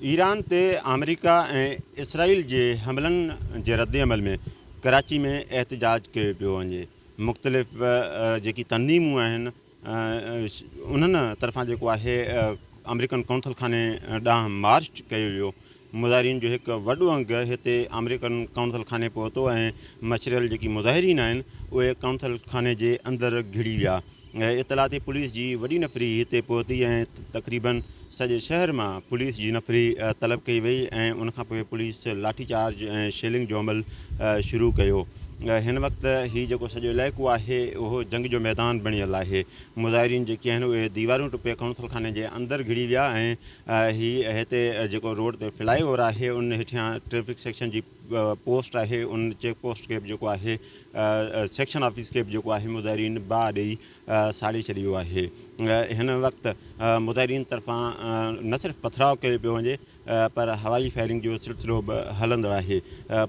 Iran ते America ऐं Israel जे हमलनि जे रद्दअमल में कराची में एहतजाज कयो पियो वञे। मुख़्तलिफ़ जेकी तनज़ीमूं आहिनि उन्हनि तरफ़ां जेको आहे अमेरिकन कौंसल खाने ॾांहुं मार्च कयो वियो। मुज़ाहिरीन जो हिकु वॾो अंगु हिते अमेरिकन कौंसल खाने पहुतो ऐं मशरियल जेकी मुज़ाहिरीन आहिनि उहे कौंसल खाने जे अंदरि घिड़ी विया। इतलाती पुलिस जी वॾी नफ़री हिते पहुती ऐं तक़रीबन सॼे शहर मां पुलिस जी नफ़री तलब कई वई ऐं उनखां पोइ पुलिस लाठी चार्ज ऐं शेलिंग जो अमल शुरू कयो। हिन वक़्तु हीउ जेको सॼो इलाइक़ो आहे उहो जंग जो मैदान बणियल आहे। मुज़ाहिरीन जेके आहिनि उहे दीवारूं टुपे कौंसल खाने जे अंदरि घिड़ी विया ऐं हीअ हिते जेको रोड ते फ्लाईओवर आहे उन हेठियां ट्रैफ़िक सेक्शन जी पोस्ट आहे। उन चेक पोस्ट खे बि जेको आहे सेक्शन ऑफिस खे बि जेको आहे मुज़ाहिरीन बाहि ॾेई साड़े छॾियो आहे। हिन वक़्तु मुज़ाहिरीन तरफ़ां न सिर्फ़ु पथराव कयो पियो वञे पर हवाई फायरिंग जो सिलसिलो बि हलंदड़ आहे।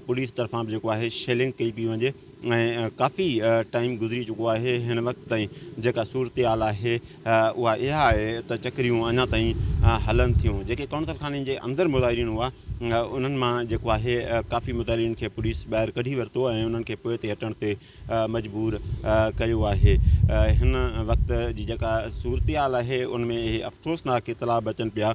पुलिस तरफ़ां बि जेको आहे शेलिंग कई पई वञे ऐं काफ़ी टाइम गुज़री चुको आहे। हिन वक़्तु ताईं जेका सूरत हाल आहे उहा इहा आहे त चकरियूं अञा ताईं हलनि थियूं। जेके कौंसल खाने जे अंदरि मुज़ाहिरीन हुआ उन्हनि मां जेको आहे काफ़ी मुज़ाहिरीन खे पुलिस ॿाहिरि कढी वरितो ऐं उन्हनि खे पोइ ते हटण ते मजबूर कयो आहे। हिन वक़्त जी जेका सूरत हाल आहे उन में इहे अफ़सोसनाक इतला बि अचनि पिया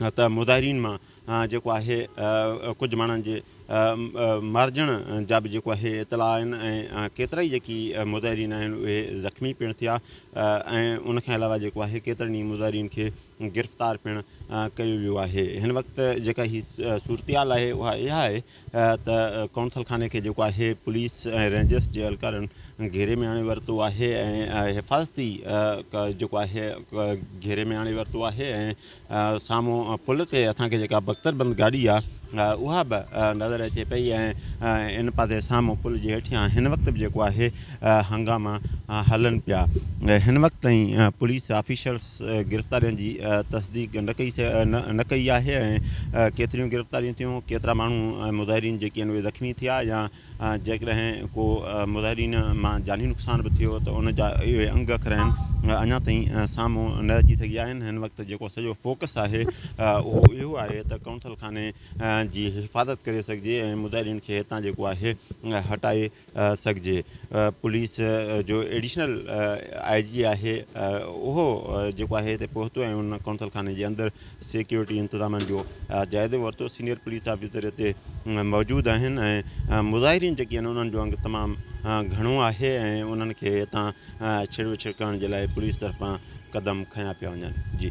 त मुज़ाहिरीन मां जेको आहे कुझु माण्हुनि जे मारिजण जा बि जेको आहे इतला आहिनि ऐं केतिरा ई जेकी मुज़ाहिरीन आहिनि उहे ज़ख़्मी पिणु थिया ऐं उनखे अलावा जेको आहे केतिरनि ई मुज़ाहिरीन खे गिरफ़्तार पिणु कयो वियो आहे। हिन वक़्तु जेका हीअ सूरत हाल आहे उहा इहा आहे त कौंसल खाने खे जेको आहे पुलिस ऐं रेंजर्स जे एहलकारनि घेरे में आणे वरितो आहे ऐं हिफ़ाज़ती जेको आहे घेरे में आणे वरितो आहे ऐं साम्हूं पुल ते असांखे जेका बख़्तरबंद गाॾी आहे उहा बि नज़र अचे पई ऐं इन पासे साम्हूं पुल जे हेठियां हिन वक़्तु बि जेको आहे हंगामा हलनि पिया। हिन वक़्तु ताईं पुलिस ऑफिशर्स गिरफ़्तारियुनि जी तस्दीक न कई आहे ऐं केतिरियूं गिरफ़्तारियूं थियूं, केतिरा माण्हू मुज़ाहिरीन जेके आहिनि उहे ज़ख़्मी थिया या जेकॾहिं को मुज़ाहिरीन मां जानी नुक़सान बि थियो त उन जा इहे अंग अखर आहिनि अञा ताईं साम्हूं न अची सघिया आहिनि। हिन वक़्तु जेको सॼो फोकस आहे उहो इहो आहे त कौंसल खाने जी हिफ़ाज़त करे सघिजे ऐं मुज़ाहिरीन खे हितां जेको आहे हटाए सघिजे। पुलिस जो एडिशनल IG आहे उहो जेको आहे हिते पहुतो ऐं उन कौंसल खाने जे अंदरि सिक्योरिटी इंतज़ामनि जो जाइज़ो वरितो। सीनियर पुलिस ऑफिसर हिते मौजूदु आहिनि ऐं मुज़ाहिरीन जेके आहिनि उन्हनि जो अंगु तमामु घणो आहे ऐं उन्हनि खे हितां छिड़ विछिड़ करण जे लाइ पुलिस तरफ़ां क़दम खयां पिया वञनि। जी।